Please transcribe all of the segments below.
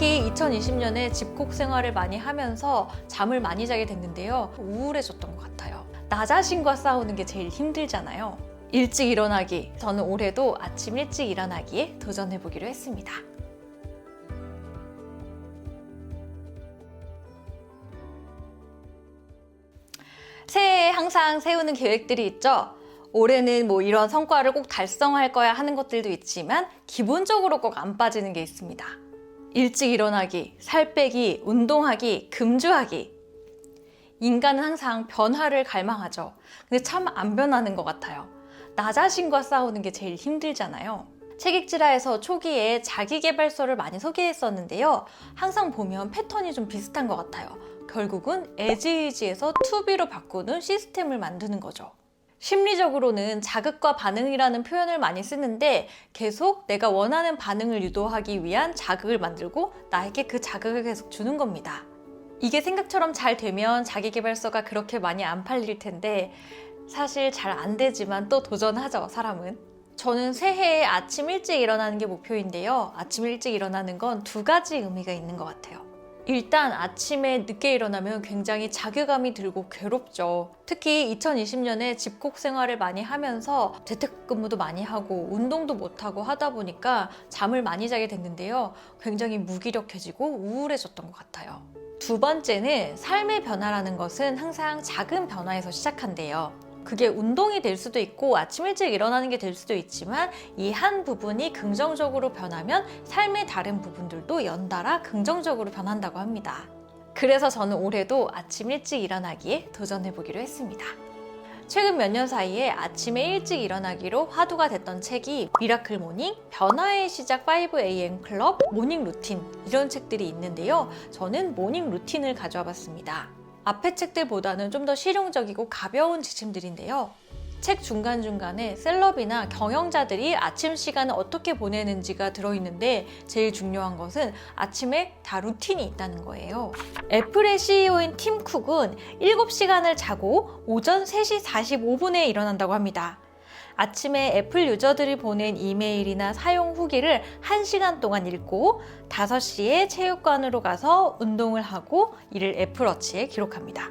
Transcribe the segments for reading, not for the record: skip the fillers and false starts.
특히 2020년에 집콕 생활을 많이 하면서 잠을 많이 자게 됐는데요. 우울해졌던 것 같아요. 나 자신과 싸우는 게 제일 힘들잖아요. 일찍 일어나기. 저는 올해도 아침 일찍 일어나기에 도전해보기로 했습니다. 새해에 항상 세우는 계획들이 있죠. 올해는 뭐 이런 성과를 꼭 달성할 거야 하는 것들도 있지만 기본적으로 꼭 안 빠지는 게 있습니다. 일찍 일어나기, 살 빼기, 운동하기, 금주하기. 인간은 항상 변화를 갈망하죠. 근데 참 안 변하는 것 같아요. 나 자신과 싸우는 게 제일 힘들잖아요. 책익지라에서 초기에 자기계발서를 많이 소개했었는데요. 항상 보면 패턴이 좀 비슷한 것 같아요. 결국은 as is에서 to be로 바꾸는 시스템을 만드는 거죠. 심리적으로는 자극과 반응이라는 표현을 많이 쓰는데 계속 내가 원하는 반응을 유도하기 위한 자극을 만들고 나에게 그 자극을 계속 주는 겁니다. 이게 생각처럼 잘 되면 자기계발서가 그렇게 많이 안 팔릴 텐데 사실 잘 안 되지만 또 도전하죠, 사람은. 저는 새해에 아침 일찍 일어나는 게 목표인데요. 아침 일찍 일어나는 건 두 가지 의미가 있는 것 같아요. 일단 아침에 늦게 일어나면 굉장히 자괴감이 들고 괴롭죠. 특히 2020년에 집콕 생활을 많이 하면서 재택근무도 많이 하고 운동도 못하고 하다 보니까 잠을 많이 자게 됐는데요. 굉장히 무기력해지고 우울해졌던 것 같아요. 두 번째는 삶의 변화라는 것은 항상 작은 변화에서 시작한대요. 그게 운동이 될 수도 있고 아침 일찍 일어나는 게 될 수도 있지만 이 한 부분이 긍정적으로 변하면 삶의 다른 부분들도 연달아 긍정적으로 변한다고 합니다. 그래서 저는 올해도 아침 일찍 일어나기에 도전해보기로 했습니다. 최근 몇 년 사이에 아침에 일찍 일어나기로 화두가 됐던 책이 미라클 모닝, 변화의 시작 5am 클럽, 모닝 루틴 이런 책들이 있는데요. 저는 모닝 루틴을 가져와 봤습니다. 앞의 책들보다는 좀 더 실용적이고 가벼운 지침들인데요. 책 중간중간에 셀럽이나 경영자들이 아침 시간을 어떻게 보내는지가 들어있는데 제일 중요한 것은 아침에 다 루틴이 있다는 거예요. 애플의 CEO인 팀 쿡은 7시간을 자고 오전 3시 45분에 일어난다고 합니다. 아침에 애플 유저들이 보낸 이메일이나 사용 후기를 1시간 동안 읽고 5시에 체육관으로 가서 운동을 하고 이를 애플워치에 기록합니다.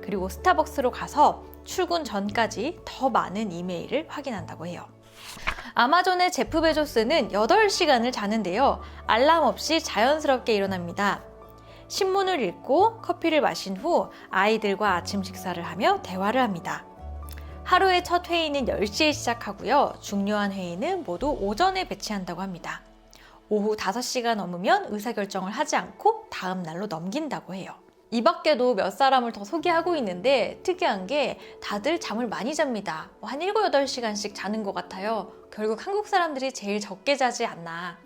그리고 스타벅스로 가서 출근 전까지 더 많은 이메일을 확인한다고 해요. 아마존의 제프 베조스는 8시간을 자는데요. 알람 없이 자연스럽게 일어납니다. 신문을 읽고 커피를 마신 후 아이들과 아침 식사를 하며 대화를 합니다. 하루의 첫 회의는 10시에 시작하고요. 중요한 회의는 모두 오전에 배치한다고 합니다. 오후 5시가 넘으면 의사결정을 하지 않고 다음 날로 넘긴다고 해요. 이 밖에도 몇 사람을 더 소개하고 있는데 특이한 게 다들 잠을 많이 잡니다. 한 7, 8시간씩 자는 것 같아요. 결국 한국 사람들이 제일 적게 자지 않나.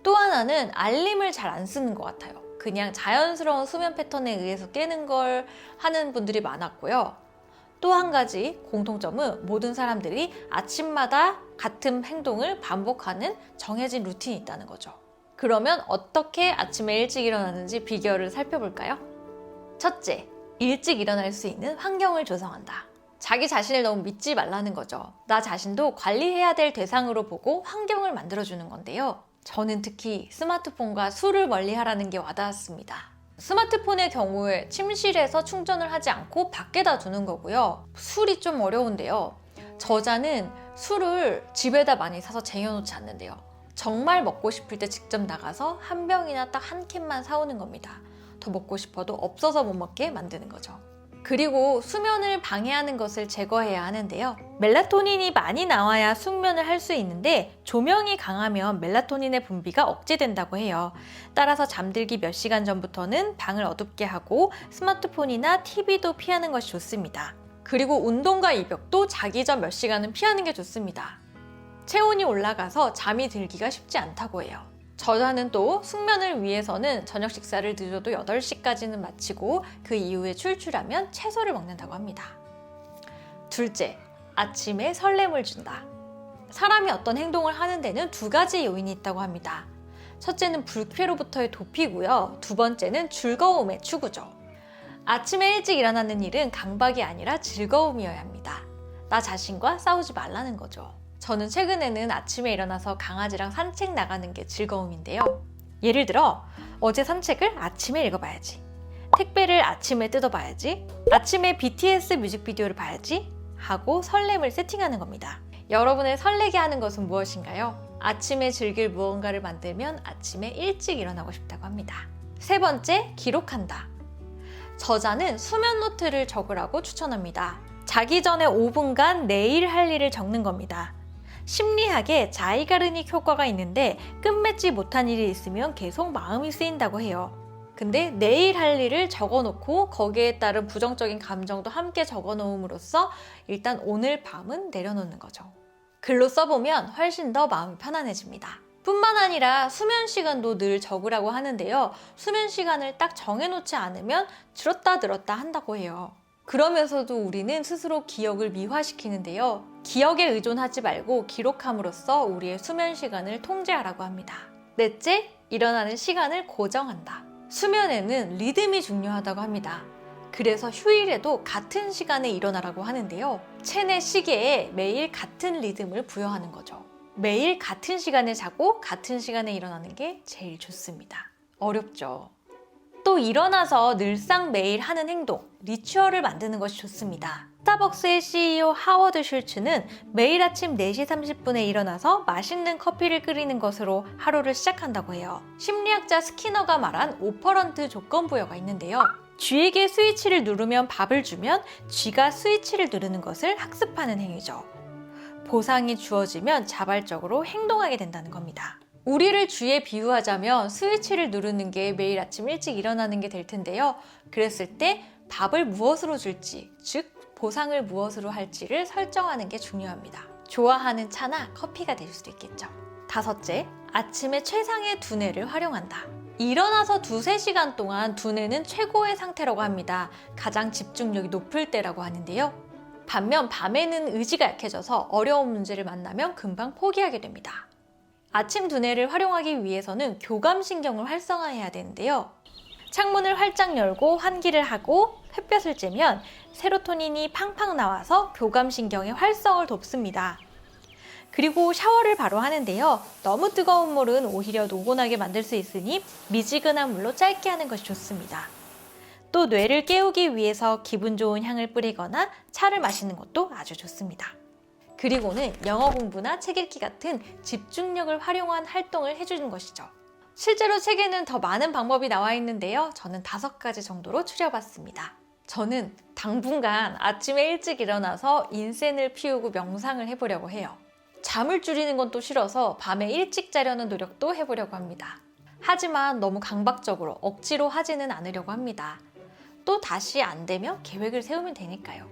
또 하나는 알림을 잘 안 쓰는 것 같아요. 그냥 자연스러운 수면 패턴에 의해서 깨는 걸 하는 분들이 많았고요. 또 한 가지 공통점은 모든 사람들이 아침마다 같은 행동을 반복하는 정해진 루틴이 있다는 거죠. 그러면 어떻게 아침에 일찍 일어나는지 비결을 살펴볼까요? 첫째, 일찍 일어날 수 있는 환경을 조성한다. 자기 자신을 너무 믿지 말라는 거죠. 나 자신도 관리해야 될 대상으로 보고 환경을 만들어주는 건데요. 저는 특히 스마트폰과 술을 멀리하라는 게 와닿았습니다. 스마트폰의 경우에 침실에서 충전을 하지 않고 밖에다 두는 거고요. 술이 좀 어려운데요. 저자는 술을 집에다 많이 사서 쟁여놓지 않는데요. 정말 먹고 싶을 때 직접 나가서 한 병이나 딱 한 캔만 사오는 겁니다. 더 먹고 싶어도 없어서 못 먹게 만드는 거죠. 그리고 수면을 방해하는 것을 제거해야 하는데요. 멜라토닌이 많이 나와야 숙면을 할 수 있는데 조명이 강하면 멜라토닌의 분비가 억제된다고 해요. 따라서 잠들기 몇 시간 전부터는 방을 어둡게 하고 스마트폰이나 TV도 피하는 것이 좋습니다. 그리고 운동과 입욕도 자기 전 몇 시간은 피하는 게 좋습니다. 체온이 올라가서 잠이 들기가 쉽지 않다고 해요. 저자는 또 숙면을 위해서는 저녁 식사를 늦어도 8시까지는 마치고 그 이후에 출출하면 채소를 먹는다고 합니다. 둘째, 아침에 설렘을 준다. 사람이 어떤 행동을 하는 데는 두 가지 요인이 있다고 합니다. 첫째는 불쾌로부터의 도피고요. 두 번째는 즐거움의 추구죠. 아침에 일찍 일어나는 일은 강박이 아니라 즐거움이어야 합니다. 나 자신과 싸우지 말라는 거죠. 저는 최근에는 아침에 일어나서 강아지랑 산책 나가는 게 즐거움인데요. 예를 들어 어제 산책을 아침에 읽어봐야지. 택배를 아침에 뜯어봐야지. 아침에 BTS 뮤직비디오를 봐야지. 하고 설렘을 세팅하는 겁니다. 여러분을 설레게 하는 것은 무엇인가요? 아침에 즐길 무언가를 만들면 아침에 일찍 일어나고 싶다고 합니다. 세 번째, 기록한다. 저자는 수면 노트를 적으라고 추천합니다. 자기 전에 5분간 내일 할 일을 적는 겁니다. 심리학에 자이가르닉 효과가 있는데 끝맺지 못한 일이 있으면 계속 마음이 쓰인다고 해요. 근데 내일 할 일을 적어놓고 거기에 따른 부정적인 감정도 함께 적어놓음으로써 일단 오늘 밤은 내려놓는 거죠. 글로 써보면 훨씬 더 마음이 편안해집니다. 뿐만 아니라 수면 시간도 늘 적으라고 하는데요. 수면 시간을 딱 정해놓지 않으면 줄었다 늘었다 한다고 해요. 그러면서도 우리는 스스로 기억을 미화시키는데요. 기억에 의존하지 말고 기록함으로써 우리의 수면 시간을 통제하라고 합니다. 넷째, 일어나는 시간을 고정한다. 수면에는 리듬이 중요하다고 합니다. 그래서 휴일에도 같은 시간에 일어나라고 하는데요. 체내 시계에 매일 같은 리듬을 부여하는 거죠. 매일 같은 시간에 자고 같은 시간에 일어나는 게 제일 좋습니다. 어렵죠? 또 일어나서 늘상 매일 하는 행동, 리추얼을 만드는 것이 좋습니다. 스타벅스의 CEO 하워드 슐츠는 매일 아침 4시 30분에 일어나서 맛있는 커피를 끓이는 것으로 하루를 시작한다고 해요. 심리학자 스키너가 말한 오퍼런트 조건부여가 있는데요. 쥐에게 스위치를 누르면 밥을 주면 쥐가 스위치를 누르는 것을 학습하는 행위죠. 보상이 주어지면 자발적으로 행동하게 된다는 겁니다. 우리를 쥐에 비유하자면 스위치를 누르는 게 매일 아침 일찍 일어나는 게 될 텐데요. 그랬을 때 밥을 무엇으로 줄지, 즉 보상을 무엇으로 할지를 설정하는 게 중요합니다. 좋아하는 차나 커피가 될 수도 있겠죠. 다섯째, 아침에 최상의 두뇌를 활용한다. 일어나서 2-3시간 동안 두뇌는 최고의 상태라고 합니다. 가장 집중력이 높을 때라고 하는데요. 반면 밤에는 의지가 약해져서 어려운 문제를 만나면 금방 포기하게 됩니다. 아침 두뇌를 활용하기 위해서는 교감신경을 활성화해야 되는데요. 창문을 활짝 열고 환기를 하고 햇볕을 쬐면 세로토닌이 팡팡 나와서 교감신경의 활성을 돕습니다. 그리고 샤워를 바로 하는데요. 너무 뜨거운 물은 오히려 노곤하게 만들 수 있으니 미지근한 물로 짧게 하는 것이 좋습니다. 또 뇌를 깨우기 위해서 기분 좋은 향을 뿌리거나 차를 마시는 것도 아주 좋습니다. 그리고는 영어 공부나 책 읽기 같은 집중력을 활용한 활동을 해주는 것이죠. 실제로 책에는 더 많은 방법이 나와 있는데요. 저는 5가지 정도로 추려봤습니다. 저는 당분간 아침에 일찍 일어나서 인센을 피우고 명상을 해보려고 해요. 잠을 줄이는 건 또 싫어서 밤에 일찍 자려는 노력도 해보려고 합니다. 하지만 너무 강박적으로 억지로 하지는 않으려고 합니다. 또 다시 안 되면 계획을 세우면 되니까요.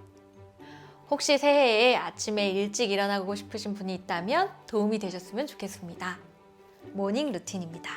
혹시 새해에 아침에 일찍 일어나고 싶으신 분이 있다면 도움이 되셨으면 좋겠습니다. 모닝 루틴입니다.